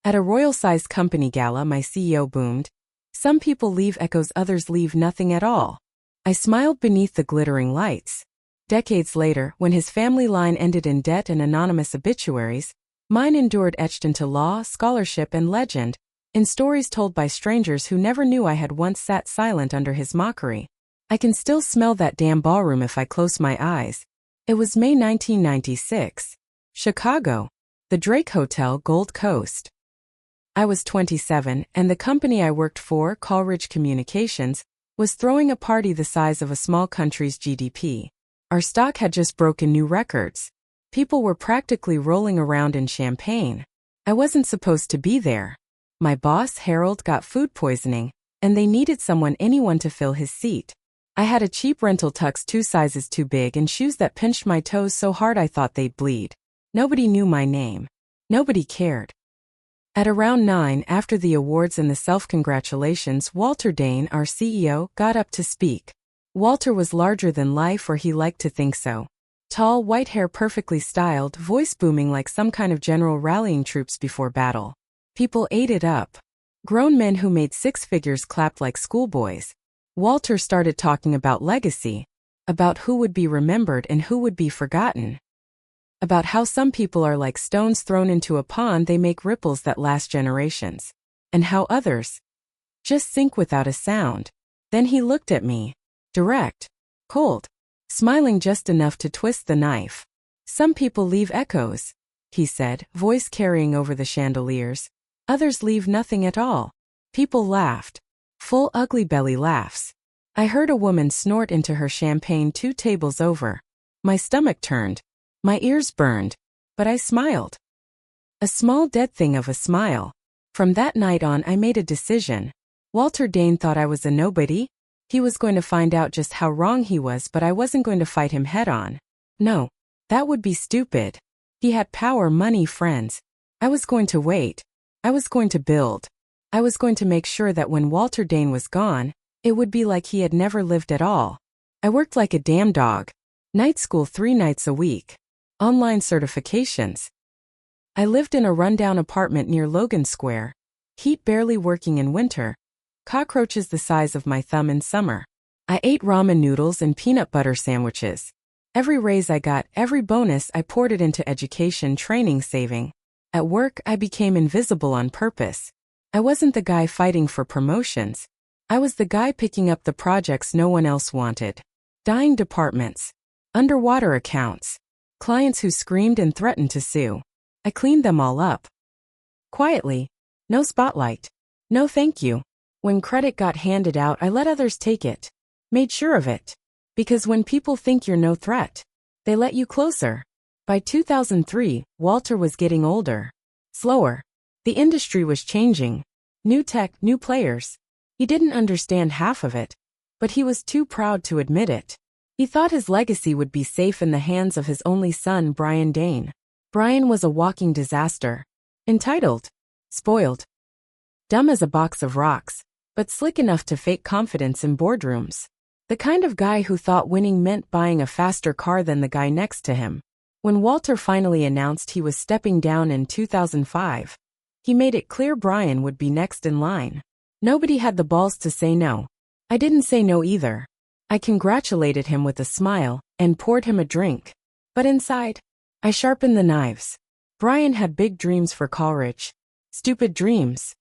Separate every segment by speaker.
Speaker 1: At a royal-sized company gala, my CEO boomed, "Some people leave echoes, others leave nothing at all." I smiled beneath the glittering lights. Decades later, when his family line ended in debt and anonymous obituaries, mine endured, etched into law, scholarship, and legend, in stories told by strangers who never knew I had once sat silent under his mockery. I can still smell that damn ballroom if I close my eyes. It was May 1996. Chicago. The Drake Hotel, Gold Coast. I was 27, and the company I worked for, Coleridge Communications, was throwing a party the size of a small country's GDP. Our stock had just broken new records. People were practically rolling around in champagne. I wasn't supposed to be there. My boss, Harold, got food poisoning, and they needed anyone to fill his seat. I had a cheap rental tux 2 sizes too big and shoes that pinched my toes so hard I thought they'd bleed. Nobody knew my name. Nobody cared. At around 9, after the awards and the self-congratulations, Walter Dane, our CEO, got up to speak. Walter was larger than life, or he liked to think so. Tall, white hair, perfectly styled, voice booming like some kind of general rallying troops before battle. People ate it up. Grown men who made 6 figures clapped like schoolboys. Walter started talking about legacy, about who would be remembered and who would be forgotten. About how some people are like stones thrown into a pond, they make ripples that last generations. And how others just sink without a sound. Then he looked at me. Direct. Cold. Smiling just enough to twist the knife. "Some people leave echoes," he said, voice carrying over the chandeliers. "Others leave nothing at all." People laughed. Full, ugly belly laughs. I heard a woman snort into her champagne 2 tables over. My stomach turned. My ears burned. But I smiled. A small dead thing of a smile. From that night on, I made a decision. Walter Dane thought I was a nobody. He was going to find out just how wrong he was, but I wasn't going to fight him head on. No. That would be stupid. He had power, money, friends. I was going to wait. I was going to build. I was going to make sure that when Walter Dane was gone, it would be like he had never lived at all. I worked like a damn dog. Night school 3 nights a week. Online certifications. I lived in a rundown apartment near Logan Square. Heat barely working in winter. Cockroaches the size of my thumb in summer. I ate ramen noodles and peanut butter sandwiches. Every raise I got, every bonus, I poured it into education, training, saving. At work, I became invisible on purpose. I wasn't the guy fighting for promotions. I was the guy picking up the projects no one else wanted. Dying departments. Underwater accounts. Clients who screamed and threatened to sue. I cleaned them all up. Quietly. No spotlight. No thank you. When credit got handed out, I let others take it. Made sure of it. Because when people think you're no threat, they let you closer. By 2003, Walter was getting older. Slower. The industry was changing. New tech, new players. He didn't understand half of it. But he was too proud to admit it. He thought his legacy would be safe in the hands of his only son, Brian Dane. Brian was a walking disaster. Entitled. Spoiled. Dumb as a box of rocks, but slick enough to fake confidence in boardrooms. The kind of guy who thought winning meant buying a faster car than the guy next to him. When Walter finally announced he was stepping down in 2005, he made it clear Brian would be next in line. Nobody had the balls to say no. I didn't say no either. I congratulated him with a smile and poured him a drink. But inside, I sharpened the knives. Brian had big dreams for Coleridge. Stupid dreams.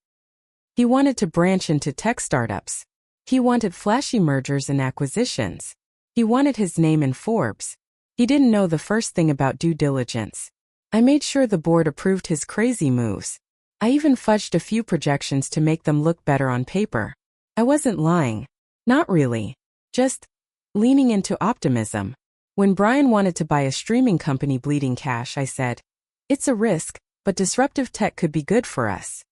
Speaker 1: He wanted to branch into tech startups. He wanted flashy mergers and acquisitions. He wanted his name in Forbes. He didn't know the first thing about due diligence. I made sure the board approved his crazy moves. I even fudged a few projections to make them look better on paper. I wasn't lying. Not really. Just leaning into optimism. When Brian wanted to buy a streaming company bleeding cash, I said, "It's a risk, but disruptive tech could be good for us."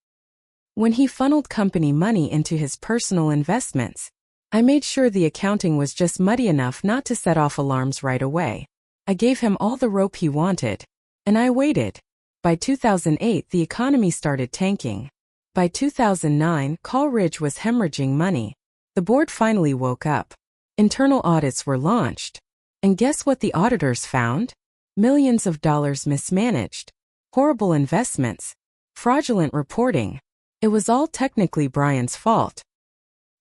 Speaker 1: When he funneled company money into his personal investments, I made sure the accounting was just muddy enough not to set off alarms right away. I gave him all the rope he wanted. And I waited. By 2008, the economy started tanking. By 2009, Coleridge was hemorrhaging money. The board finally woke up. Internal audits were launched. And guess what the auditors found? Millions of dollars mismanaged. Horrible investments. fraudulent reporting. It was all technically Brian's fault.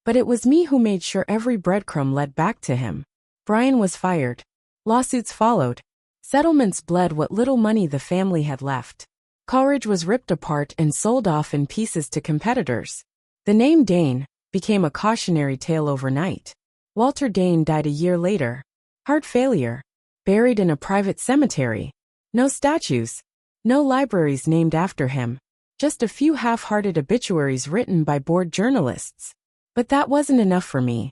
Speaker 1: But it was me who made sure every breadcrumb led back to him. Brian was fired. Lawsuits followed. Settlements bled what little money the family had left. Coleridge was ripped apart and sold off in pieces to competitors. The name Dane became a cautionary tale overnight. Walter Dane died a year later. Heart failure. Buried in a private cemetery. No statues. No libraries named after him. Just a few half-hearted obituaries written by bored journalists. But that wasn't enough for me.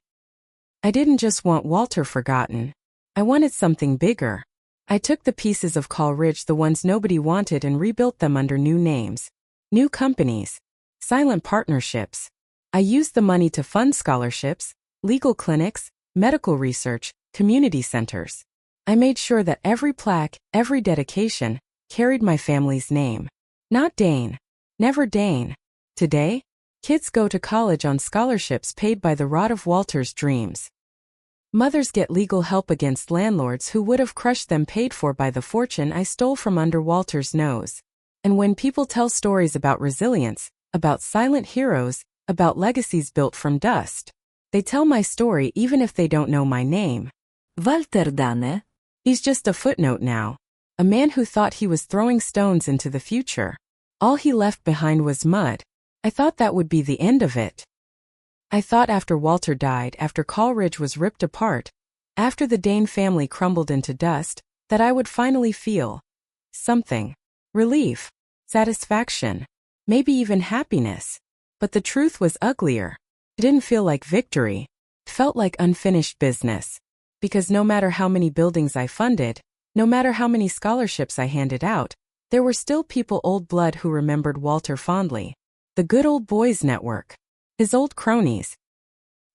Speaker 1: I didn't just want Walter forgotten. I wanted something bigger. I took the pieces of Coleridge, the ones nobody wanted, and rebuilt them under new names. New companies. Silent partnerships. I used the money to fund scholarships, legal clinics, medical research, community centers. I made sure that every plaque, every dedication, carried my family's name. Not Dane. Never Dane. Today, kids go to college on scholarships paid by the rod of Walter's dreams. Mothers get legal help against landlords who would have crushed them, paid for by the fortune I stole from under Walter's nose. And when people tell stories about resilience, about silent heroes, about legacies built from dust, they tell my story even if they don't know my name.
Speaker 2: Walter Dane.
Speaker 1: He's just a footnote now. A man who thought he was throwing stones into the future. All he left behind was mud. I thought that would be the end of it. I thought after Walter died, after Coleridge was ripped apart, after the Dane family crumbled into dust, that I would finally feel something. Relief. Satisfaction. Maybe even happiness. But the truth was uglier. It didn't feel like victory. It felt like unfinished business. Because no matter how many buildings I funded, no matter how many scholarships I handed out, there were still people, old blood, who remembered Walter fondly. The good old boys network. His old cronies.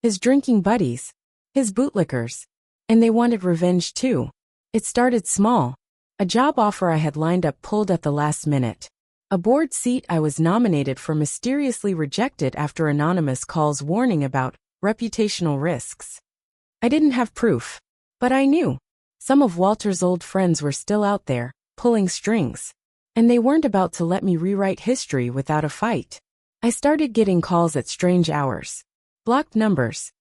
Speaker 1: His drinking buddies. His bootlickers. And they wanted revenge too. It started small. A job offer I had lined up pulled at the last minute. A board seat I was nominated for mysteriously rejected after anonymous calls warning about reputational risks. I didn't have proof. But I knew. Some of Walter's old friends were still out there, pulling strings. And they weren't about to let me rewrite history without a fight. I started getting calls at strange hours. Blocked numbers.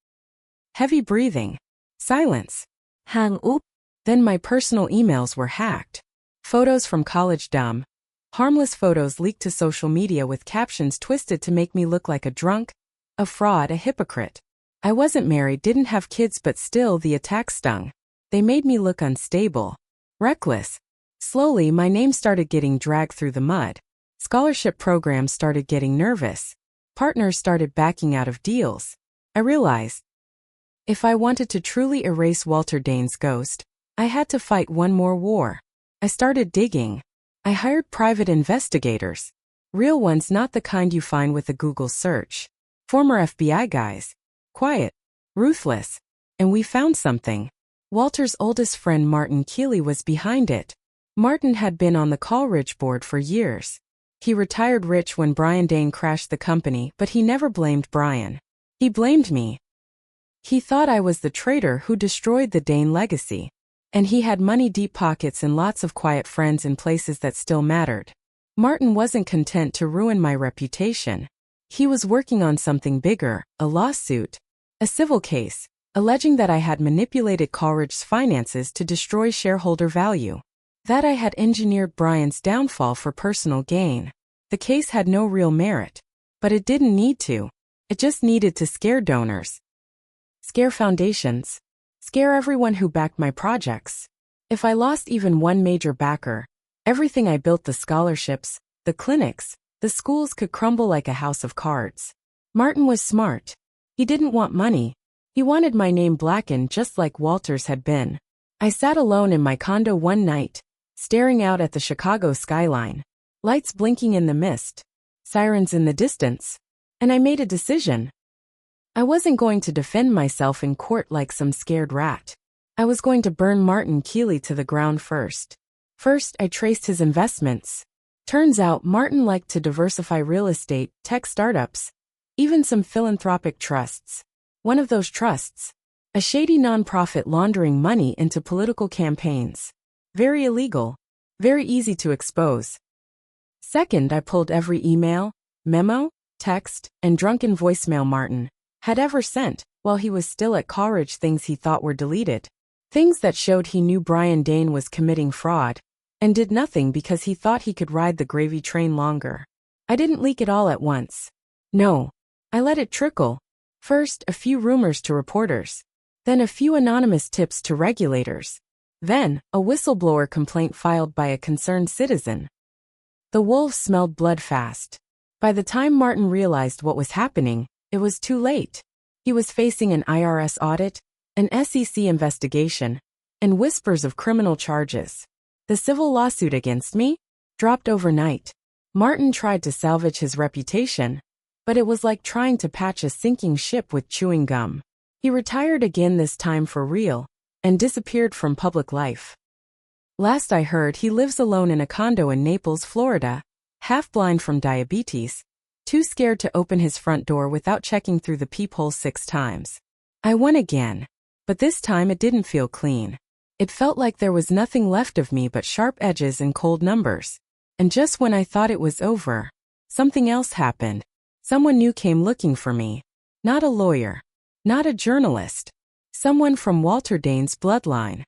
Speaker 1: Heavy breathing. Silence.
Speaker 2: Hang up.
Speaker 1: Then my personal emails were hacked. Photos from college dumb. Harmless photos leaked to social media with captions twisted to make me look like a drunk, a fraud, a hypocrite. I wasn't married, didn't have kids, but still the attack stung. They made me look unstable. Reckless. Slowly my name started getting dragged through the mud. Scholarship programs started getting nervous. Partners started backing out of deals. I realized, if I wanted to truly erase Walter Dane's ghost, I had to fight one more war. I started digging. I hired private investigators. Real ones, not the kind you find with a Google search. Former FBI guys. Quiet. Ruthless. And we found something. Walter's oldest friend Martin Keeley was behind it. Martin had been on the Coleridge board for years. He retired rich when Brian Dane crashed the company, but he never blamed Brian. He blamed me. He thought I was the traitor who destroyed the Dane legacy. And he had money, deep pockets, and lots of quiet friends in places that still mattered. Martin wasn't content to ruin my reputation. He was working on something bigger, a lawsuit. A civil case, alleging that I had manipulated Coleridge's finances to destroy shareholder value. That I had engineered Brian's downfall for personal gain. The case had no real merit. But it didn't need to. It just needed to scare donors. Scare foundations. Scare everyone who backed my projects. If I lost even one major backer, everything I built, the scholarships, the clinics, the schools, could crumble like a house of cards. Martin was smart. He didn't want money. He wanted my name blackened just like Walter's had been. I sat alone in my condo one night, staring out at the Chicago skyline. Lights blinking in the mist. Sirens in the distance. And I made a decision. I wasn't going to defend myself in court like some scared rat. I was going to burn Martin Keeley to the ground first. First, I traced his investments. Turns out Martin liked to diversify: real estate, tech startups, even some philanthropic trusts. One of those trusts, a shady nonprofit laundering money into political campaigns. Very illegal. Very easy to expose. Second, I pulled every email, memo, text, and drunken voicemail Martin had ever sent while he was still at college, things he thought were deleted. Things that showed he knew Brian Dane was committing fraud and did nothing because he thought he could ride the gravy train longer. I didn't leak it all at once. No, I let it trickle. First, a few rumors to reporters. Then a few anonymous tips to regulators. Then, a whistleblower complaint filed by a concerned citizen. The wolves smelled blood fast. By the time Martin realized what was happening, it was too late. He was facing an IRS audit, an SEC investigation, and whispers of criminal charges. The civil lawsuit against me dropped overnight. Martin tried to salvage his reputation, but it was like trying to patch a sinking ship with chewing gum. He retired again, this time for real, and disappeared from public life. Last I heard, he lives alone in a condo in Naples, Florida, half blind from diabetes, too scared to open his front door without checking through the peephole 6 times. I won again, but this time it didn't feel clean. It felt like there was nothing left of me but sharp edges and cold numbers. And just when I thought it was over, something else happened. Someone new came looking for me. Not a lawyer. Not a journalist. Someone from Walter Dane's bloodline.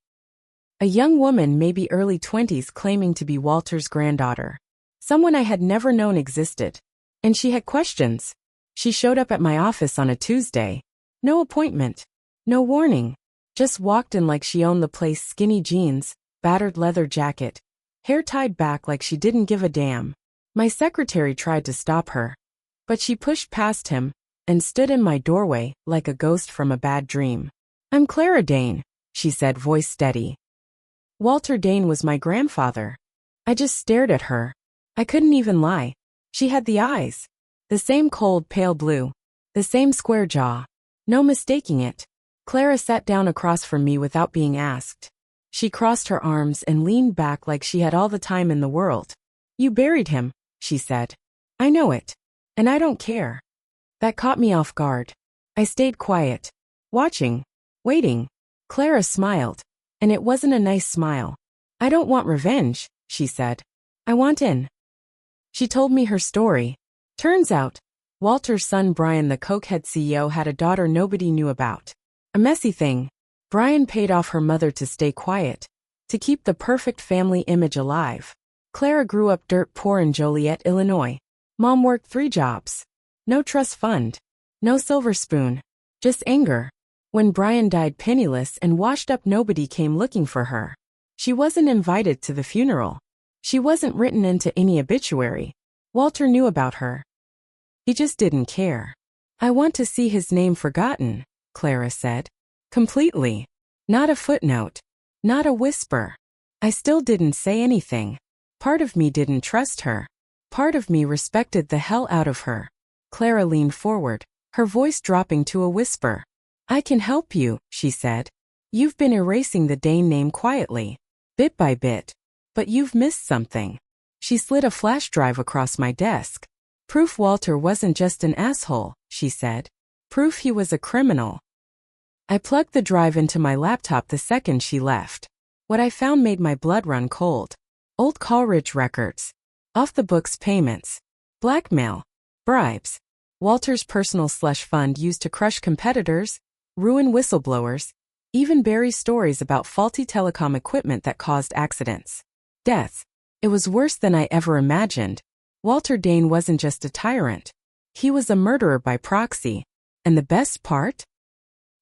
Speaker 1: A young woman, maybe early 20s, claiming to be Walter's granddaughter. Someone I had never known existed. And she had questions. She showed up at my office on a Tuesday. No appointment. No warning. Just walked in like she owned the place. Skinny jeans, battered leather jacket, hair tied back like she didn't give a damn. My secretary tried to stop her, but she pushed past him and stood in my doorway like a ghost from a bad dream. I'm Clara Dane, she said, voice steady. Walter Dane was my grandfather. I just stared at her. I couldn't even lie. She had the eyes. The same cold, pale blue. The same square jaw. No mistaking it. Clara sat down across from me without being asked. She crossed her arms and leaned back like she had all the time in the world. You buried him, she said. I know it. And I don't care. That caught me off guard. I stayed quiet. Watching. Waiting. Clara smiled. And it wasn't a nice smile. I don't want revenge, she said. I want in. She told me her story. Turns out, Walter's son Brian, the cokehead CEO, had a daughter nobody knew about. A messy thing. Brian paid off her mother to stay quiet, to keep the perfect family image alive. Clara grew up dirt poor in Joliet, Illinois. Mom worked 3 jobs. No trust fund. No silver spoon. Just anger. When Brian died penniless and washed up, nobody came looking for her. She wasn't invited to the funeral. She wasn't written into any obituary. Walter knew about her. He just didn't care. I want to see his name forgotten, Clara said. Completely. Not a footnote. Not a whisper. I still didn't say anything. Part of me didn't trust her. Part of me respected the hell out of her. Clara leaned forward, her voice dropping to a whisper. I can help you, she said. You've been erasing the Dane name quietly, bit by bit. But you've missed something. She slid a flash drive across my desk. Proof Walter wasn't just an asshole, she said. Proof he was a criminal. I plugged the drive into my laptop the second she left. What I found made my blood run cold. Old Coleridge records. Off-the-books payments. Blackmail. Bribes. Walter's personal slush fund used to crush competitors, ruin whistleblowers, even bury stories about faulty telecom equipment that caused accidents. Deaths. It was worse than I ever imagined. Walter Dane wasn't just a tyrant. He was a murderer by proxy. And the best part?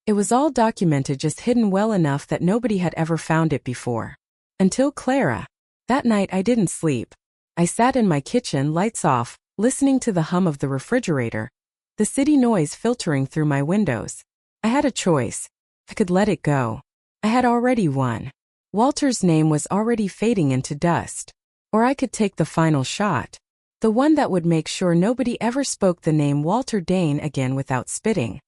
Speaker 1: It was all documented, just hidden well enough that nobody had ever found it before. Until Clara. That night I didn't sleep. I sat in my kitchen, lights off, listening to the hum of the refrigerator, the city noise filtering through my windows. I had a choice. I could let it go. I had already won. Walter's name was already fading into dust. Or I could take the final shot. The one that would make sure nobody ever spoke the name Walter Dane again without spitting.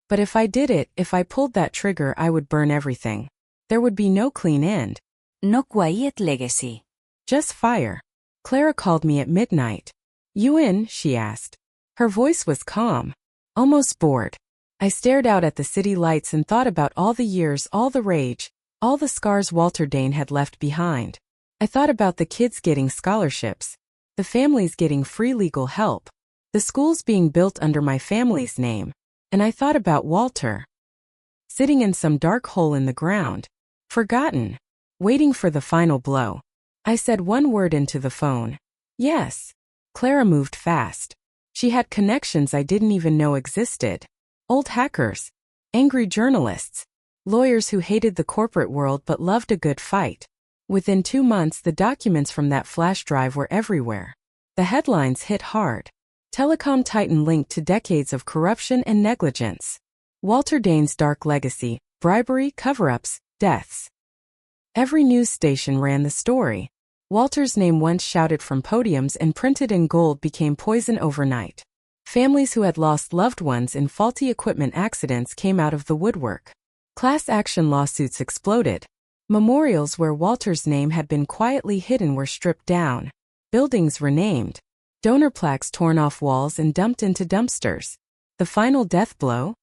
Speaker 1: But if I did it, if I pulled that trigger, I would burn everything. There would be no clean end.
Speaker 2: No quiet legacy.
Speaker 1: Just fire. Clara called me at midnight. You in? She asked. Her voice was calm. Almost bored. I stared out at the city lights and thought about all the years, all the rage, all the scars Walter Dane had left behind. I thought about the kids getting scholarships, the families getting free legal help, the schools being built under my family's name, and I thought about Walter. Sitting in some dark hole in the ground, forgotten, waiting for the final blow. I said one word into the phone. Yes. Clara moved fast. She had connections I didn't even know existed. Old hackers, angry journalists, lawyers who hated the corporate world but loved a good fight. Within 2 months, the documents from that flash drive were everywhere. The headlines hit hard. Telecom titan linked to decades of corruption and negligence. Walter Dane's dark legacy, bribery, cover-ups, deaths. Every news station ran the story. Walter's name, once shouted from podiums and printed in gold, became poison overnight. Families who had lost loved ones in faulty equipment accidents came out of the woodwork. Class action lawsuits exploded. Memorials where Walter's name had been quietly hidden were stripped down. Buildings renamed. Donor plaques torn off walls and dumped into dumpsters. The final death blow?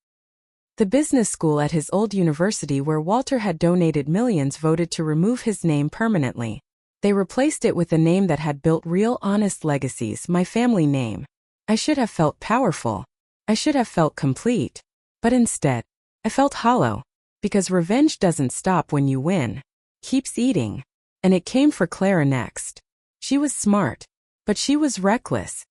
Speaker 1: The business school at his old university where Walter had donated millions voted to remove his name permanently. They replaced it with a name that had built real, honest legacies, my family name. I should have felt powerful. I should have felt complete. But instead, I felt hollow. Because revenge doesn't stop when you win. Keeps eating. And it came for Clara next. She was smart. But she was reckless.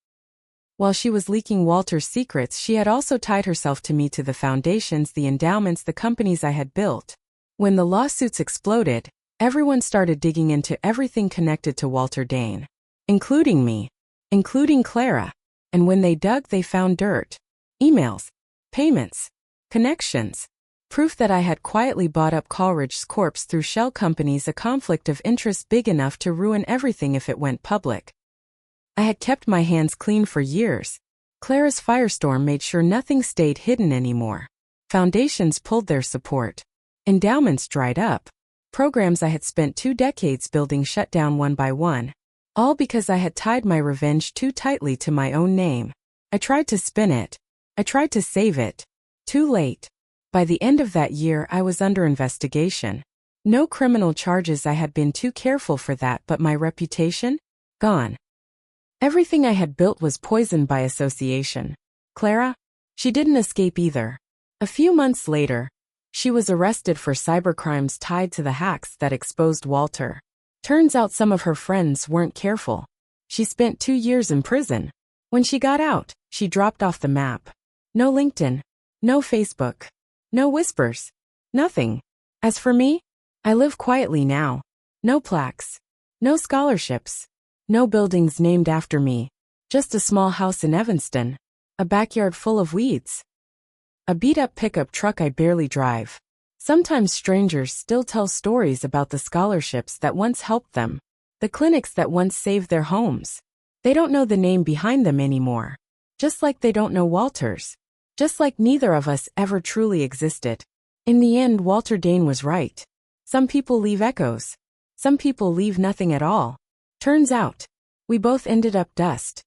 Speaker 1: While she was leaking Walter's secrets, she had also tied herself to me, to the foundations, the endowments, the companies I had built. When the lawsuits exploded, everyone started digging into everything connected to Walter Dane. Including me. Including Clara. And when they dug, they found dirt. Emails. Payments. Connections. Proof that I had quietly bought up Coleridge's corpse through shell companies, a conflict of interest big enough to ruin everything if it went public. I had kept my hands clean for years. Clara's firestorm made sure nothing stayed hidden anymore. Foundations pulled their support. Endowments dried up. Programs I had spent 2 decades building shut down one by one. All because I had tied my revenge too tightly to my own name. I tried to spin it. I tried to save it. Too late. By the end of that year, I was under investigation. No criminal charges, I had been too careful for that, but my reputation? Gone. Everything I had built was poisoned by association. Clara? She didn't escape either. A few months later, she was arrested for cybercrimes tied to the hacks that exposed Walter. Turns out some of her friends weren't careful. She spent 2 years in prison. When she got out, she dropped off the map. No LinkedIn. No Facebook. No whispers. Nothing. As for me, I live quietly now. No plaques. No scholarships. No buildings named after me. Just a small house in Evanston. A backyard full of weeds. A beat-up pickup truck I barely drive. Sometimes strangers still tell stories about the scholarships that once helped them. The clinics that once saved their homes. They don't know the name behind them anymore. Just like they don't know Walter's. Just like neither of us ever truly existed. In the end, Walter Dane was right. Some people leave echoes. Some people leave nothing at all. Turns out, we both ended up dust.